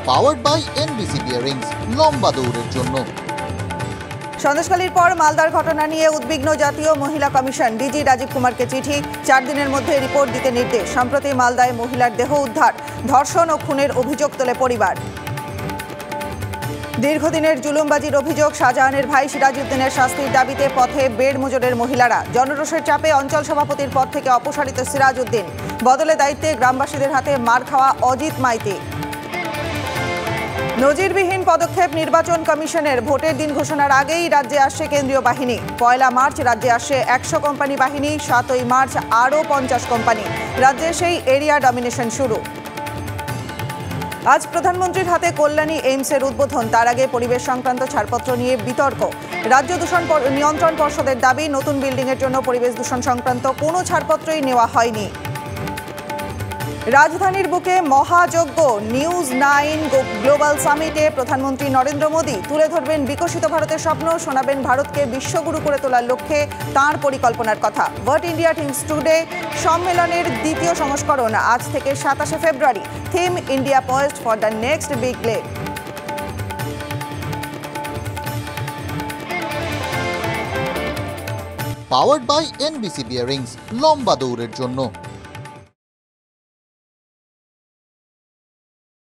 Powered by NBC bearings, লম্বা দৌড়ের জন্য। সন্দেশখালীর পর মালদার ঘটনা নিয়ে উদ্বিগ্ন জাতীয় মহিলা কমিশন। ডিজি রাজীব কুমারকে চিঠি, 4 দিনের মধ্যে রিপোর্ট দিতে নির্দেশ। সম্প্রতি মালদায় মহিলার দেহ উদ্ধার, ধর্ষণ ও খুনের অভিযোগ তোলে পরিবার। দীর্ঘদিনের জুলুমবাজির অভিযোগ, শাহজাহানের ভাই সিরাজউদ্দিনের শাস্তির দাবিতে পথে বেড়মুজরের মহিলারা। জনরোষের চাপে অঞ্চল সভাপতির পদ থেকে অপসারিত সিরাজউদ্দিন, বদলে দায়িত্বে গ্রামবাসীদের হাতে মার খাওয়া অজিত মাইতি। নজিরবিহীন পদক্ষেপ নির্বাচন কমিশনের। ভোটের দিন ঘোষণার আগেই রাজ্যে আসছে কেন্দ্রীয় বাহিনী। 1 মার্চ রাজ্যে আসছে 100 কোম্পানি বাহিনী, 7 মার্চ আরও 50 কোম্পানি। রাজ্যে সেই এরিয়া ডমিনেশন শুরু। আজ প্রধানমন্ত্রীর হাতে কল্যাণী এইমসের উদ্বোধন। তার আগে পরিবেশ সংক্রান্ত ছাড়পত্র নিয়ে বিতর্ক। রাজ্য দূষণ নিয়ন্ত্রণ পর্ষদের দাবি, নতুন বিল্ডিংয়ের জন্য পরিবেশ দূষণ সংক্রান্ত কোনো ছাড়পত্রই নেওয়া হয়নি। রাজধানীর বুকে মহাযজ্ঞ। নিউজ 9 গ্লোবাল সামিটে প্রধানমন্ত্রী নরেন্দ্র মোদী তুলে ধরবেন বিকশিত ভারতের স্বপ্ন, শোনাবেন ভারতকে বিশ্বগুরু করে তোলার লক্ষ্যে তাঁর পরিকল্পনার কথা। ভাট ইন্ডিয়া টিমস টুডে সম্মেলনের দ্বিতীয় সংস্করণ আজ থেকে 27 ফেব্রুয়ারি। Theme, India poised for the next big leg. Powered by NBC bearings, লম্বা দৌড়ের জন্য।